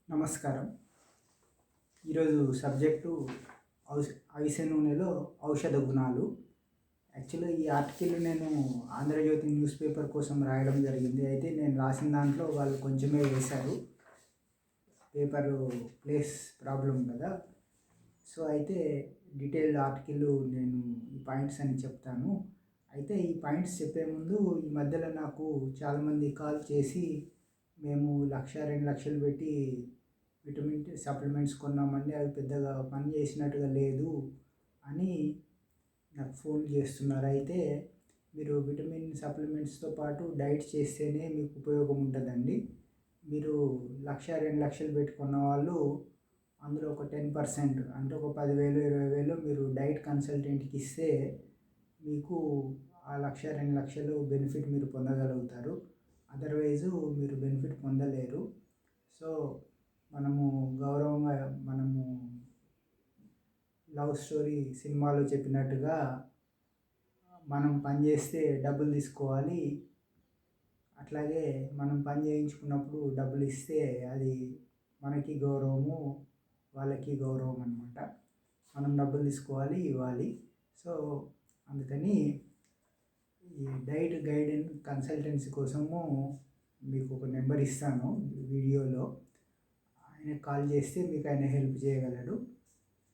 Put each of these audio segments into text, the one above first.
నమస్కారం. ఈరోజు సబ్జెక్టు అవిసె నూనెలో ఔషధ గుణాలు. యాక్చువల్‌గా ఈ ఆర్టికల్ నేను 'ఆంధ్రజ్యోతి' న్యూస్ పేపర్ కోసం రాయడం జరిగింది. అయితే నేను రాసిన దాంట్లో వాళ్ళు కొంచెమే వేశారు. పేపరు ప్లేస్ ప్రాబ్లమ్ కదా! సో, అయితే డీటెయిల్డ్ ఆర్టికల్ నేను ఈ పాయింట్స్ అని చెప్తాను. అయితే ఈ పాయింట్స్ చెప్పే ముందు ఈ మధ్యలో నాకు చాలామంది కాల్ చేసి మేము 1,00,000, 2,00,000 పెట్టి విటమిన్ సప్లిమెంట్స్ కొన్నామండి, అవి పెద్దగా పని చేసినట్టుగా లేదు అని నాకు ఫోన్ చేస్తున్నారు. అయితే మీరు విటమిన్ సప్లిమెంట్స్తో పాటు డైట్ చేస్తేనే మీకు ఉపయోగం ఉంటుందండి. మీరు 1,00,000, 2,00,000 పెట్టి కొన్న వాళ్ళు అందులో ఒక 10% అంటే ఒక 10,000, 20,000 మీరు డైట్ కన్సల్టెంట్కి ఇస్తే మీకు ఆ 1,00,000, 2,00,000 బెనిఫిట్ మీరు పొందగలుగుతారు. అదర్వైజు మీరు బెనిఫిట్ పొందలేరు. సో, మనము గౌరవంగా మనము లవ్ స్టోరీ సినిమాలో చెప్పినట్టుగా మనం పని చేస్తే డబ్బులు తీసుకోవాలి. అట్లాగే మనం పని చేయించుకున్నప్పుడు డబ్బులు ఇస్తే అది మనకి గౌరవము, వాళ్ళకి గౌరవం అన్నమాట. మనం డబ్బులు తీసుకోవాలి, ఇవ్వాలి. సో, అందుకని ఈ డైట్ గైడెన్స్ కన్సల్టెన్సీ కోసము మీకు ఒక నెంబర్ ఇస్తాను వీడియోలో. ఆయనకు కాల్ చేస్తే మీకు ఆయన హెల్ప్ చేయగలడు.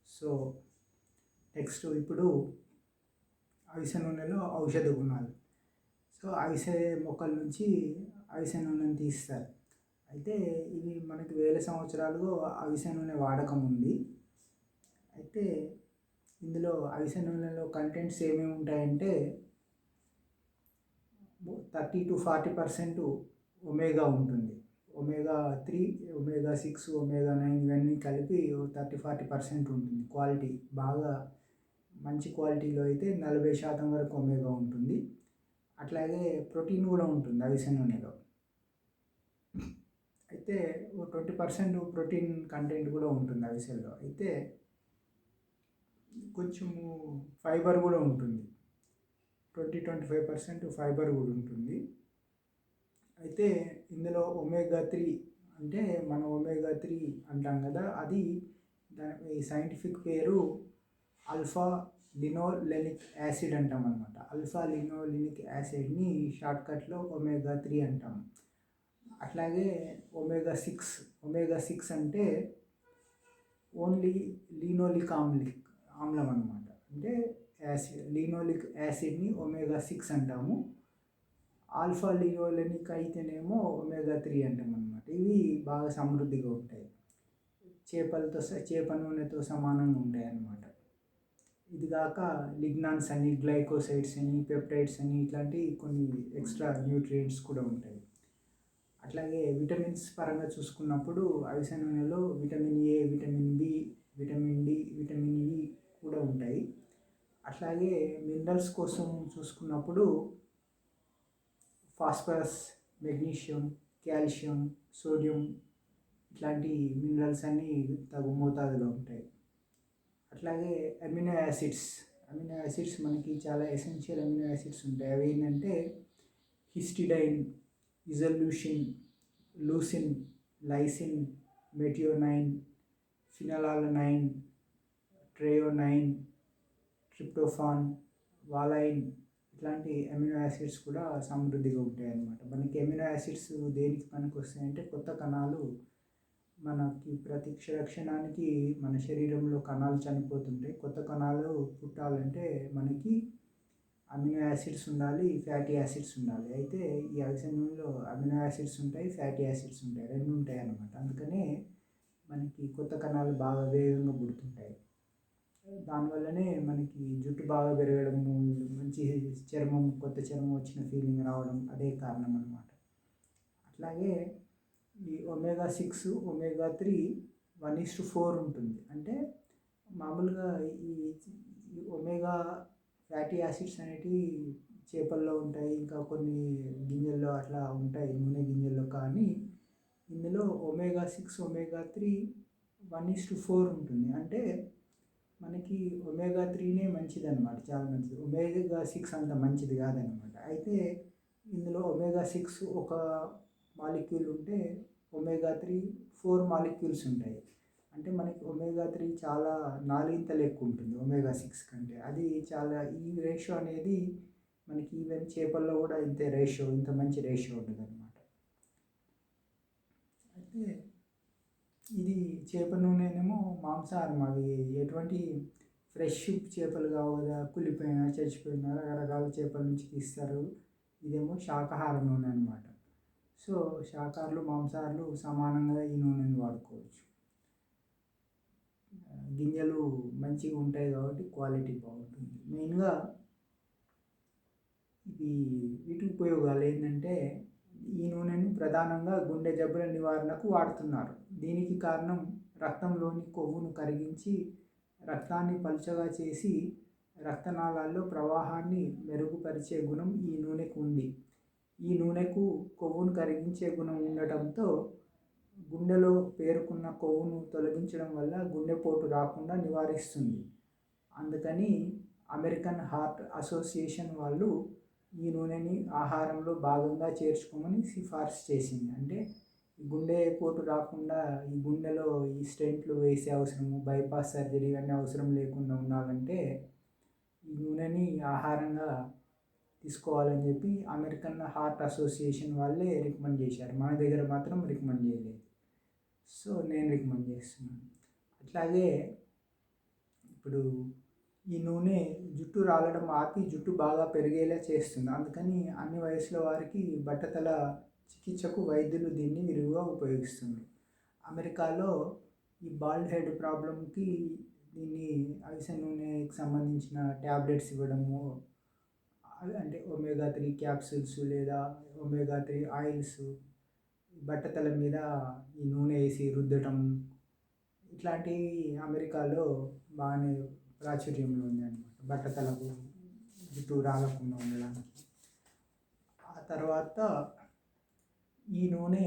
సో, నెక్స్ట్ ఇప్పుడు అవిసె నూనెలో ఔషధ గుణాలు. సో, అవిసె మొక్కల నుంచి అవిసె నూనెను తీస్తారు. అయితే ఇది మనకి వేల సంవత్సరాలుగా అవిసె నూనె వాడకం ఉంది. అయితే ఇందులో అవిసె నూనెలో కంటెంట్స్ ఏమేమి ఉంటాయంటే 30-40% ఒమేగా ఉంటుంది. ఒమేగా 3, ఒమేగా 6, ఒమేగా 9 ఇవన్నీ కలిపి 30-40% ఉంటుంది. క్వాలిటీ బాగా మంచి క్వాలిటీలో అయితే 40% వరకు ఒమేగా ఉంటుంది. అట్లాగే ప్రోటీన్ కూడా ఉంటుంది అవిసె నూనెలో. అయితే 20% ప్రోటీన్ కంటెంట్ కూడా ఉంటుంది అవిసెలో. అయితే కొంచెము ఫైబర్ కూడా ఉంటుంది. 20-25% ఫైబర్ కూడా ఉంటుంది. అయితే ఇందులో ఒమేగా 3 అంటే మనం ఒమేగా 3 అంటాం కదా, అది దాని సైంటిఫిక్ పేరు ఆల్ఫా లినోలెనిక్ యాసిడ్ అంటాం అనమాట. ఆల్ఫా లినోలెనిక్ యాసిడ్ని షార్ట్కట్లో ఒమేగా 3 అంటాం. అట్లాగే ఒమేగా 6 అంటే ఓన్లీ లినోలిక్ ఆమ్లం అనమాట. అంటే లినోలిక్ యాసిడ్ని ఒమేగా 6 అంటాము. ఆల్ఫా లినోలెనిక్ అయితేనేమో ఒమేగా 3 అంటాం అనమాట. ఇవి బాగా సమృద్ధిగా ఉంటాయి. చేప నూనెతో సమానంగా ఉంటాయి అన్నమాట. ఇది కాక లిగ్నాన్స్ అని, గ్లైకోసైడ్స్ అని, పెప్టైడ్స్ అని ఇట్లాంటి కొన్ని ఎక్స్ట్రా న్యూట్రియంట్స్ కూడా ఉంటాయి. అట్లాగే విటమిన్స్ పరంగా చూసుకున్నప్పుడు అవిసె నూనెలో vitamin A, vitamin B, vitamin D, vitamin E కూడా ఉంటాయి. అట్లాగే మినరల్స్ కోసం చూసుకున్నప్పుడు ఫాస్ఫరస్, మెగ్నీషియం, కాల్షియం, సోడియం ఇట్లాంటి మినరల్స్ అన్నీ తగు మోతాదులో ఉంటాయి. అట్లాగే అమినో యాసిడ్స్ మనకి చాలా ఎసెన్షియల్ అమినో యాసిడ్స్ ఉంటాయి. అవి ఏంటంటే histidine, isoleucine, leucine, lysine, methionine, phenylalanine, threonine, tryptophan, valine ఇట్లాంటి అమినో యాసిడ్స్ కూడా సమృద్ధిగా ఉంటాయి అన్నమాట. మనకి అమినో యాసిడ్స్ దేనికి పనికి వస్తాయంటే కొత్త కణాలు మనకి ప్రతి క్షణానికి మన శరీరంలో కణాలు చనిపోతుంటాయి. కొత్త కణాలు పుట్టాలంటే మనకి అమినో యాసిడ్స్ ఉండాలి, ఫ్యాటీ యాసిడ్స్ ఉండాలి. అయితే ఈ అవిసె నూనెలో అమినో యాసిడ్స్ ఉంటాయి, ఫ్యాటీ యాసిడ్స్ ఉంటాయి, రెండు ఉంటాయి అన్నమాట. అందుకనే మనకి కొత్త కణాలు బాగా వేగంగా పుడుతుంటాయి. దానివల్లనే మనకి జుట్టు బాగా పెరగడము, మంచి చర్మం, కొత్త చర్మం వచ్చిన ఫీలింగ్ రావడం అదే కారణం అన్నమాట. అట్లాగే ఈ ఒమేగా 6, ఒమేగా 3 1:4 ఉంటుంది. అంటే మామూలుగా ఈ ఒమేగా ఫ్యాటీ యాసిడ్స్ అనేటివి చేపల్లో ఉంటాయి, ఇంకా కొన్ని గింజల్లో అట్లా ఉంటాయి, నూనె గింజల్లో. కానీ ఇందులో ఒమేగా 6, ఒమేగా 3 1:4 ఉంటుంది. అంటే మనకి ఒమేగా 3నే మంచిది అనమాట, చాలా మంచిది. ఒమేగా 6 అంత మంచిది కాదనమాట. అయితే ఇందులో ఒమేగా 6 ఒక మాలిక్యూల్ ఉంటే ఒమేగా 3 4 మాలిక్యూల్స్ ఉంటాయి. అంటే మనకి ఒమేగా 3 చాలా నాలుగింతలు ఎక్కువ ఉంటుంది ఒమేగా 6 కంటే. అది చాలా ఈ రేషియో అనేది మనకి ఈవెన్ చేపల్లో కూడా ఇంత రేషియో, ఇంత మంచి రేషియో ఉంటుందన్నమాట. అయితే ఇది చేప నూనెనేమో మాంసాహారం, అవి ఎటువంటి ఫ్రెష్ చేపలు కావు కదా, కుళ్ళిపోయినా చచ్చిపోయినా రకరకాల చేపల నుంచి తీస్తారు. ఇదేమో శాకాహార నూనె అనమాట. సో శాకాహారులు మాంసాహారులు సమానంగా ఈ నూనెని వాడుకోవచ్చు. గింజలు మంచిగా ఉంటాయి కాబట్టి క్వాలిటీ బాగుంటుంది. మెయిన్గా వీటి ఉపయోగాలు ఏంటంటే, ఈ నూనెను ప్రధానంగా గుండె జబ్బుల నివారణకు వాడుతున్నారు. దీనికి కారణం రక్తంలోని కొవ్వును కరిగించి రక్తాన్ని పలుచగా చేసి రక్తనాళాల్లో ప్రవాహాన్ని మెరుగుపరిచే గుణం ఈ నూనెకు ఉంది. ఈ నూనెకు కొవ్వును కరిగించే గుణం ఉండటంతో గుండెలో పేరుకున్న కొవ్వును తొలగించడం వల్ల గుండెపోటు రాకుండా నివారిస్తుంది. అందుకని అమెరికన్ హార్ట్ అసోసియేషన్ వాళ్ళు ఈ నూనెని ఆహారంలో భాగంగా చేర్చుకోమని సిఫార్సు చేసింది. అంటే ఈ గుండెపోటు రాకుండా, ఈ గుండెలో ఈ స్టెంట్లు వేసే అవసరము, బైపాస్ సర్జరీ అనే అవసరం లేకుండా ఉండాలంటే ఈ నూనెని ఆహారంగా తీసుకోవాలని చెప్పి అమెరికన్ హార్ట్ అసోసియేషన్ వాళ్ళే రికమెండ్ చేశారు. మన దగ్గర మాత్రం రికమెండ్ చేయలేదు. సో నేను రికమెండ్ చేస్తున్నాను. అట్లాగే ఇప్పుడు ఈ నూనె జుట్టు రాలడం ఆపి జుట్టు బాగా పెరిగేలా చేస్తుంది. అందుకని అన్ని వయసుల వారికి బట్టతల చికిత్సకు వైద్యులు దీన్ని విరివిగా ఉపయోగిస్తున్నారు. అమెరికాలో ఈ బాల్డ్ హెడ్ ప్రాబ్లంకి దీన్ని అవిసె నూనెకి సంబంధించిన ట్యాబ్లెట్స్ ఇవ్వడము, అంటే ఒమేగా 3 క్యాప్సూల్స్ లేదా ఒమేగా 3 ఆయిల్స్ బట్టతల మీద ఈ నూనె వేసి రుద్దటం, ఇట్లాంటివి అమెరికాలో బాగానే ప్రాచుర్యంలో ఉంది అన్నమాట, బట్టతలకు జుట్టు రాలకుండా ఉండడానికి. ఆ తర్వాత ఈ నూనె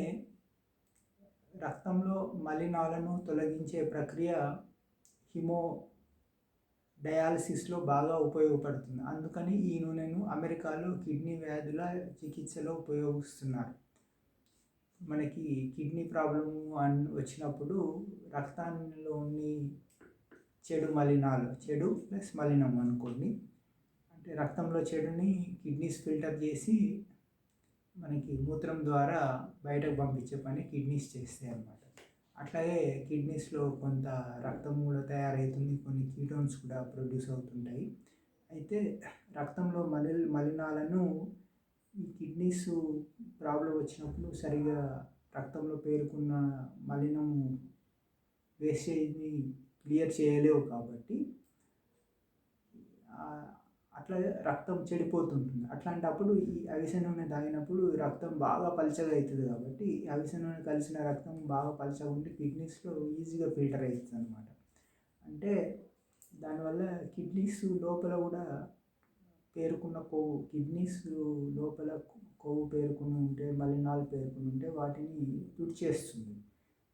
రక్తంలో మలినాలను తొలగించే ప్రక్రియ డయాలసిస్లో బాగా ఉపయోగపడుతుంది. అందుకని ఈ నూనెను అమెరికాలో కిడ్నీ వ్యాధుల చికిత్సలో ఉపయోగిస్తున్నారు. మనకి కిడ్నీ ప్రాబ్లము వచ్చినప్పుడు రక్తంలోని చెడు మలినాలు, చెడు ప్లస్ మలినం అనుకోండి, అంటే రక్తంలో చెడుని కిడ్నీస్ ఫిల్టర్ చేసి మనకి మూత్రం ద్వారా బయటకు పంపించే పని కిడ్నీస్ చేస్తాయి అన్నమాట. అట్లాగే కిడ్నీస్లో కొంత రక్తం కూడా తయారవుతుంది, కొన్ని కీటోన్స్ కూడా ప్రొడ్యూస్ అవుతుంటాయి. అయితే రక్తంలో మలినాలను ఈ కిడ్నీస్ ప్రాబ్లం వచ్చినప్పుడు సరిగా రక్తంలో పేరుకున్న మలినం వేస్టేజ్ని క్లియర్ చేయలేవు కాబట్టి అట్లా రక్తం చెడిపోతుంటుంది. అట్లాంటప్పుడు ఈ అవిసె నూనె తాగినప్పుడు రక్తం బాగా పలచగా అవుతుంది. కాబట్టి అవిసె నూనె కలిసిన రక్తం బాగా పలచగా ఉండి కిడ్నీస్లో ఈజీగా ఫిల్టర్ అవుతుంది అన్నమాట. అంటే దానివల్ల కిడ్నీస్ లోపల కూడా పేరుకున్న కొవ్వు, కిడ్నీస్ లోపల కొవ్వు పేరుకుని ఉంటే, మలినాలు పేరుకుని ఉంటే వాటిని తుడిచేస్తుంది.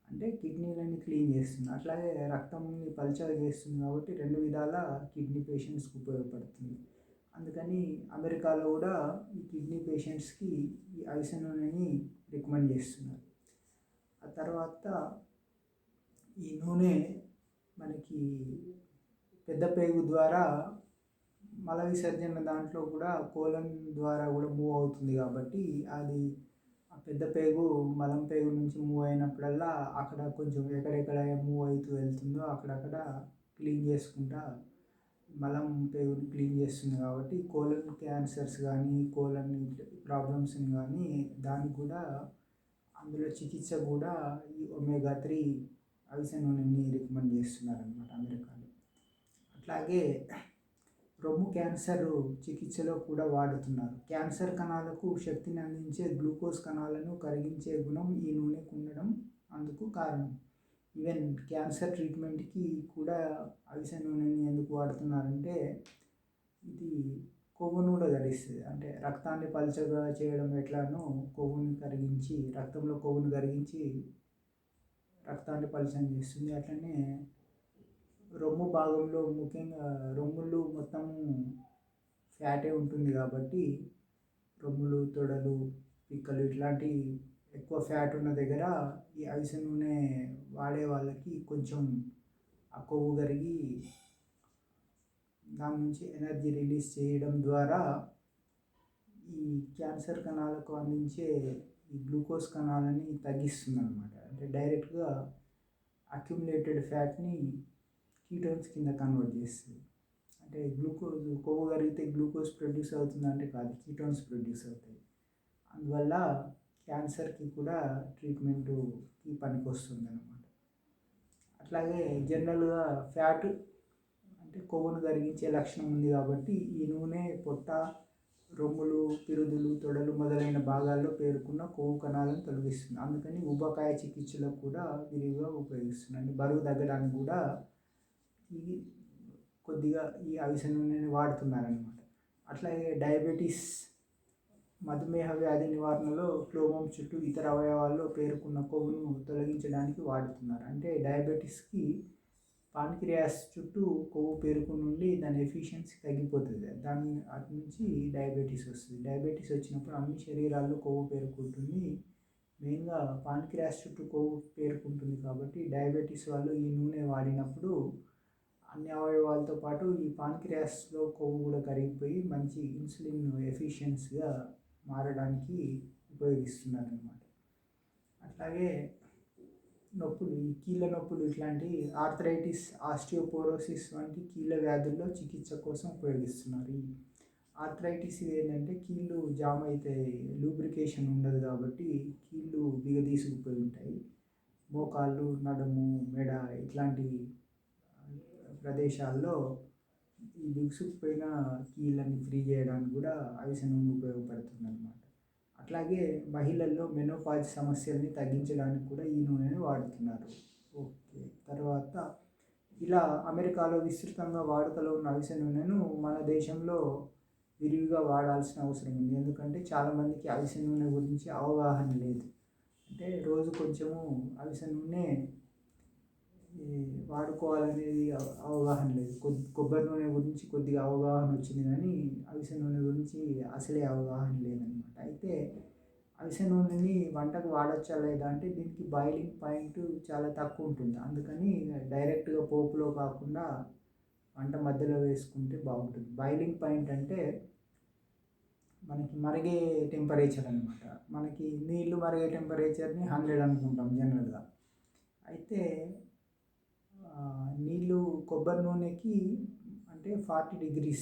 అంటే కిడ్నీలని క్లీన్ చేస్తుంది. అట్లాగే రక్తంని పలచగా చేస్తుంది. కాబట్టి రెండు విధాల కిడ్నీ పేషెంట్స్కి ఉపయోగపడుతుంది. అందుకని అమెరికాలో కూడా ఈ కిడ్నీ పేషెంట్స్కి ఈ అవిసె నూనెని రికమెండ్ చేస్తున్నారు. ఆ తర్వాత ఈ నూనె మనకి పెద్ద పేగు ద్వారా మల విసర్జన దాంట్లో కూడా కోలన్ ద్వారా కూడా మూవ్ అవుతుంది. కాబట్టి అది ఆ పెద్ద పేగు మలం పేగు నుంచి మూవ్ అయినప్పుడల్లా అక్కడ కొంచెం ఎక్కడెక్కడ మూవ్ అవుతూ వెళ్తుందో అక్కడక్కడ క్లీన్ చేసుకుంటా మలం పేగుని క్లీన్ చేస్తుంది. కాబట్టి కోలన్ క్యాన్సర్స్ కానీ, కోలన్ ప్రాబ్లమ్స్ని కానీ దానికి కూడా అందులో చికిత్స కూడా ఈ ఒమేగా 3 అవిసె నూనెని రికమెండ్ చేస్తున్నారు అన్నమాట అమెరికాలో. అట్లాగే రొమ్ము క్యాన్సర్ చికిత్సలో కూడా వాడుతున్నారు. క్యాన్సర్ కణాలకు శక్తిని అందించే గ్లూకోజ్ కణాలను కరిగించే గుణం ఈ నూనెకు ఉండడం అందుకు కారణం. ఈవెన్ క్యాన్సర్ ట్రీట్మెంట్కి కూడా అవిసె నూనెని ఎందుకు వాడుతున్నారంటే ఇది కొవ్వును కూడా కరిగిస్తుంది. అంటే రక్తాన్ని పలచగా చేయడం ఎట్లానో కొవ్వుని కరిగించి, రక్తంలో కొవ్వును కరిగించి రక్తాన్ని పలచగా చేస్తుంది. అట్లనే రొమ్ము భాగంలో ముఖ్యంగా రొమ్ములు మొత్తము ఫ్యాటే ఉంటుంది. కాబట్టి రొమ్ములు, తొడలు, పిక్కలు ఇట్లాంటి ఎక్కువ ఫ్యాట్ ఉన్న దగ్గర ఈ అవిసె నూనె వాడే వాళ్ళకి కొంచెం ఆ కొవ్వు కరిగి దాని నుంచి ఎనర్జీ రిలీజ్ చేయడం ద్వారా ఈ క్యాన్సర్ కణాలకు అందించే ఈ గ్లూకోజ్ కణాలని తగ్గిస్తుంది అనమాట. అంటే డైరెక్ట్గా అక్యుములేటెడ్ ఫ్యాట్ని కీటోన్స్ కింద కన్వర్ట్ చేస్తుంది. అంటే గ్లూకోజ్ కొవ్వు కరిగితే గ్లూకోజ్ ప్రొడ్యూస్ అవుతుందంటే కాదు, కీటోన్స్ ప్రొడ్యూస్ అవుతాయి. అందువల్ల క్యాన్సర్కి కూడా ట్రీట్మెంట్కి పనికి వస్తుంది అనమాట. అట్లాగే జనరల్గా ఫ్యాట్ అంటే కొవ్వును కరిగించే లక్షణం ఉంది కాబట్టి ఈ నూనె పొట్ట, రొమ్ములు, పిరుదులు, తొడలు మొదలైన భాగాల్లో పేరుకున్న కొవ్వు కణాలను తొలగిస్తుంది. అందుకని ఊబకాయ చికిత్సలకు కూడా విరివిగా ఉపయోగిస్తుంది. అంటే బరువు తగ్గడానికి కూడా ఇది కొద్దిగా ఈ అవిసె నూనెని వాడుతున్నారనమాట. అట్లాగే డయాబెటీస్, మధుమేహ వ్యాధి నివారణలో క్లోమం చుట్టూ ఇతర అవయవాల్లో పేరుకున్న కొవ్వును తొలగించడానికి వాడుతున్నారు. అంటే డయాబెటీస్కి పాన్క్రియాస్ చుట్టూ కొవ్వు పేరుకుని ఉండి దాని ఎఫిషియన్సీ తగ్గిపోతుంది. అటు నుంచి డయాబెటీస్ వస్తుంది. డయాబెటీస్ వచ్చినప్పుడు అన్ని శరీరాల్లో కొవ్వు పేరుకుంటుంది. మెయిన్గా పాన్క్రియాస్ చుట్టూ కొవ్వు పేరుకుంటుంది కాబట్టి డయాబెటీస్ వాళ్ళు ఈ నూనె వాడినప్పుడు అన్ని అవయవాలతో పాటు ఈ పాన్క్రియాస్లో కొవ్వు కూడా కరిగిపోయి మంచి ఇన్సులిన్ ఎఫిషియన్సీగా మారడానికి ఉపయోగిస్తున్నారన్నమాట. అట్లాగే నొప్పులు, ఈ కీళ్ళ నొప్పులు, ఇట్లాంటి ఆర్థరైటిస్, ఆస్టియోపోరోసిస్ వంటి కీళ్ళ వ్యాధుల్లో చికిత్స కోసం ఉపయోగిస్తున్నారు. ఈ ఆర్థరైటిస్ ఏంటంటే కీళ్ళు జామ్ అయితే లూబ్రికేషన్ ఉండదు కాబట్టి కీళ్ళు బిగదీసుకుపోయి ఉంటాయి. మోకాళ్ళు, నడుము, మెడ ఇట్లాంటి ప్రదేశాల్లో ఈ బిగుసుకుపోయిన కీళ్ళని ఫ్రీ చేయడానికి కూడా అవిసె నూనె ఉపయోగపడుతుంది అన్నమాట. అట్లాగే మహిళల్లో మెనోపాజ్ సమస్యల్ని తగ్గించడానికి కూడా ఈ నూనెని వాడుతున్నారు. ఓకే, తర్వాత ఇలా అమెరికాలో విస్తృతంగా వాడుకలో ఉన్న అవిసె నూనెను మన దేశంలో విరివిగా వాడాల్సిన అవసరం ఉంది. ఎందుకంటే చాలామందికి అవిసె నూనె గురించి అవగాహన లేదు. అంటే రోజు కొంచెము అవిసె నూనె వాడుకోవాలనేది అవగాహన లేదు. కొబ్బరి నూనె గురించి కొద్దిగా అవగాహన వచ్చింది కానీ అవిసె నూనె గురించి అసలే అవగాహన లేదనమాట. అయితే అవిసె నూనెని వంటకు వాడచ్చా లేదా అంటే దీనికి బాయిలింగ్ పాయింట్ చాలా తక్కువ ఉంటుంది. అందుకని డైరెక్ట్గా పోపులో కాకుండా వంట మధ్యలో వేసుకుంటే బాగుంటుంది. బాయిలింగ్ పాయింట్ అంటే మనకి మరిగే టెంపరేచర్ అనమాట. మనకి నీళ్ళు మరిగే టెంపరేచర్ని 100 అనుకుంటాం జనరల్గా. అయితే నీళ్ళు కొబ్బరి నూనెకి అంటే 40 degrees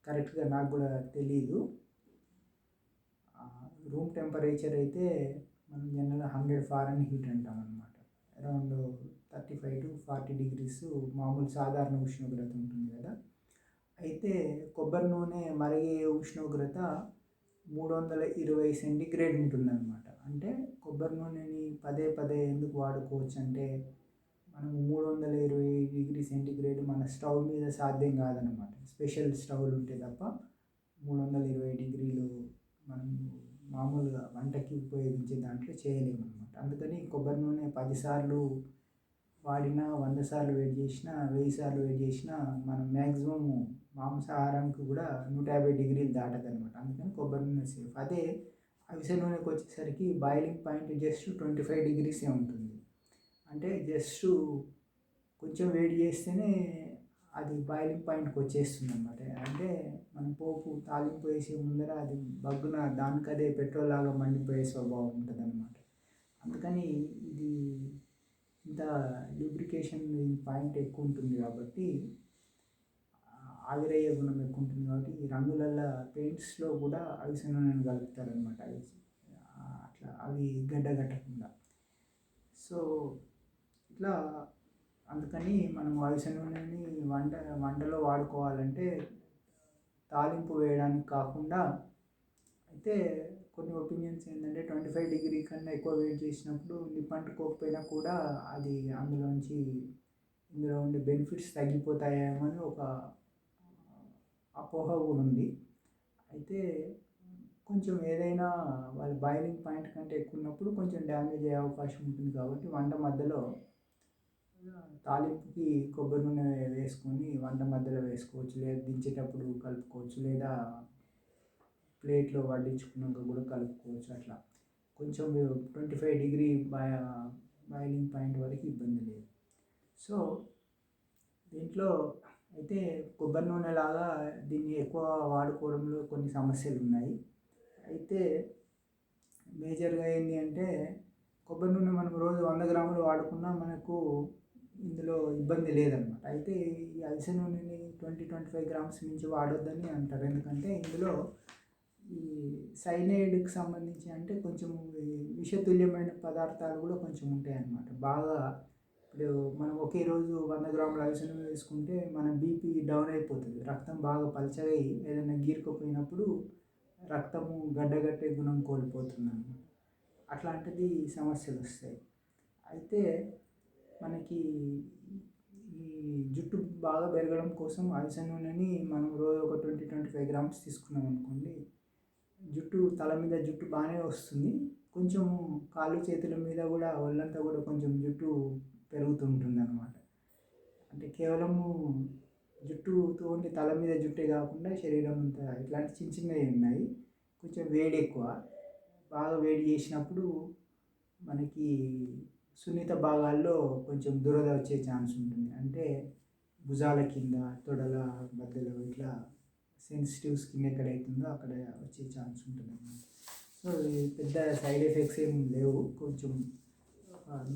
కరెక్ట్గా నాకు కూడా తెలీదు. రూమ్ టెంపరేచర్ అయితే మనం జనరల్గా 100 ఫారెన్హీట్ అంటాం అనమాట. అరౌండ్ 35 to 40 degrees మామూలు సాధారణ ఉష్ణోగ్రత ఉంటుంది కదా. అయితే కొబ్బరి నూనె మరిగే ఉష్ణోగ్రత 320 సెంటీగ్రేడ్ ఉంటుందన్నమాట. అంటే కొబ్బరి నూనెని పదే పదే ఎందుకు వాడుకోవచ్చు అంటే మనం 320 డిగ్రీ సెంటీగ్రేడ్ మన స్టవ్ మీద సాధ్యం కాదనమాట. స్పెషల్ స్టవ్లు ఉంటే తప్ప 320 డిగ్రీలు మనం మామూలుగా వంటకి ఉపయోగించే దాంట్లో చేయలేము అనమాట. అందుకని కొబ్బరి నూనె 10 సార్లు వాడినా, 100 సార్లు వేడి చేసినా, 1000 సార్లు వేడి చేసినా మనం మ్యాక్సిమం మాంసాహారానికి కూడా 150 డిగ్రీలు దాటదనమాట. అందుకని కొబ్బరి నూనె సేఫ్. అదే అవిసె నూనెకి వచ్చేసరికి బాయిలింగ్ పాయింట్ జస్ట్ 25 degreesే ఉంటుంది. అంటే జస్ట్ కొంచెం వేడి చేస్తేనే అది బాయిలింగ్ పాయింట్కి వచ్చేస్తుంది అనమాట. అంటే మనం పోపు తాలింపు వేసే ముందర అది బగ్గున దానికదే పెట్రోల్ లాగా మండిపోయే స్వభావం ఉంటుంది అనమాట. అందుకని ఇది ఇంత లూబ్రికేషన్ పాయింట్ ఎక్కువ ఉంటుంది కాబట్టి ఆవిరయ్యే గుణం ఎక్కువ ఉంటుంది కాబట్టి ఈ రంగులల్లో పెయింట్స్లో కూడా అవిసె నూనెను కలుపుతారనమాట. అట్లా అవి గడ్డగట్టకుండా. సో ఇట్లా అందుకని మనం అవిసె నూనెని వంటలో వాడుకోవాలంటే తాలింపు వేయడానికి కాకుండా. అయితే కొన్ని ఒపీనియన్స్ ఏంటంటే 25 డిగ్రీ కన్నా ఎక్కువ వేడి చేసినప్పుడు నిప్పంటుకోకపోయినా కూడా అది ఇందులో ఉండే బెనిఫిట్స్ తగ్గిపోతాయేమో అని ఒక అపోహ కూడా ఉంది. అయితే కొంచెం ఏదైనా వాళ్ళ బాయిలింగ్ పాయింట్ కంటే ఎక్కువ ఉన్నప్పుడు కొంచెం డ్యామేజ్ అయ్యే అవకాశం ఉంటుంది కాబట్టి వంట మధ్యలో తాలింపుకి కొబ్బరి నూనె వేసుకొని వంట మధ్యలో వేసుకోవచ్చు, లేదా దించేటప్పుడు కలుపుకోవచ్చు, లేదా ప్లేట్లో వడ్డించుకున్నాక కూడా కలుపుకోవచ్చు. అట్లా కొంచెం 25 బాయిలింగ్ పాయింట్ వరకు ఇబ్బంది లేదు. సో దీంట్లో అయితే కొబ్బరి నూనె లాగా దీన్ని ఎక్కువ వాడుకోవడంలో కొన్ని సమస్యలు ఉన్నాయి. అయితే మేజర్గా ఏంటి అంటే కొబ్బరి నూనె మనం రోజు 100 గ్రాములు వాడుకున్నా మనకు ఇందులో ఇబ్బంది లేదనమాట. అయితే ఈ అవిసె నూనెని 25 గ్రామ్స్ మించి వాడొద్దని అంటారు. ఎందుకంటే ఇందులో ఈ సైనైడ్కి సంబంధించి అంటే కొంచెం విషతుల్యమైన పదార్థాలు కూడా కొంచెం ఉంటాయి అన్నమాట. బాగా ఇప్పుడు మనం ఒకే రోజు 100 గ్రాముల అవిసె నూనె వేసుకుంటే మన బీపీ డౌన్ అయిపోతుంది. రక్తం బాగా పలచగా ఏదైనా గీరుకుపోయినప్పుడు రక్తము గడ్డగట్టే గుణం కోల్పోతుంది అన్నమాట. అట్లాంటిది సమస్యలు వస్తాయి. అయితే మనకి ఈ జుట్టు బాగా పెరగడం కోసం అవిసె నూనెని మనం రోజు ఒక 25 గ్రామ్స్ తీసుకున్నాం అనుకోండి, తల మీద జుట్టు బాగానే వస్తుంది. కొంచెం కాళ్ళు చేతుల మీద కూడా ఒళ్ళంతా కూడా కొంచెం జుట్టు పెరుగుతుంటుంది అన్నమాట. అంటే కేవలము ఓన్లీ తల మీద జుట్టే కాకుండా శరీరం అంతా ఇట్లాంటి చిన్న చిన్నవి ఉన్నాయి. కొంచెం వేడి ఎక్కువ, బాగా వేడి చేసినప్పుడు మనకి సున్నిత భాగాల్లో కొంచెం దురద వచ్చే ఛాన్స్ ఉంటుంది. అంటే భుజాల కింద, తొడల మధ్యలో ఇట్లా సెన్సిటివ్ స్కిన్ ఎక్కడైతుందో అక్కడ వచ్చే ఛాన్స్ ఉంటుంది అన్నమాట. సో పెద్ద సైడ్ ఎఫెక్ట్స్ ఏం లేవు. కొంచెం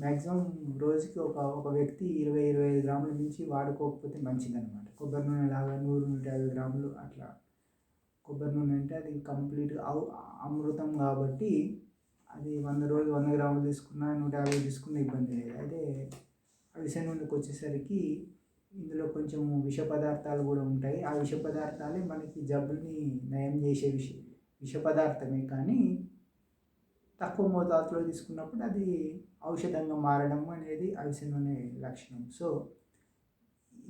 మ్యాక్సిమం రోజుకి ఒక వ్యక్తి 20-25 గ్రాముల మించి వాడుకోకపోతే మంచిదన్నమాట. కొబ్బరి నూనె లాగా 100-150 గ్రాములు అట్లా. కొబ్బరి నూనె అంటే అది కంప్లీట్గా అమృతం కాబట్టి అది 100 గ్రాములు తీసుకున్నా 150 తీసుకున్నా ఇబ్బంది లేదు. అదే అవిసె నూనెకి వచ్చేసరికి ఇందులో కొంచెం విష పదార్థాలు కూడా ఉంటాయి. ఆ విష పదార్థాలే మనకి జబ్బుని నయం చేసే విష పదార్థమే, కానీ తక్కువ మోతాదులో తీసుకున్నప్పుడు అది ఔషధంగా మారడం అనేది అవిసె నూనె లక్షణం. సో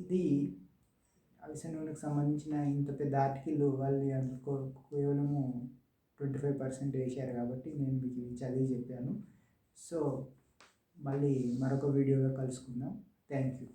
ఇది అవిసె నూనెకి సంబంధించిన ఇంత పెద్ద ఆర్టికల్ వాళ్ళు అందులో కేవలము 25% వేశారు కాబట్టి నేను మీకు చదివి చెప్పాను. సో మళ్ళీ మరొక వీడియోలో కలుసుకుందాం. Thank you.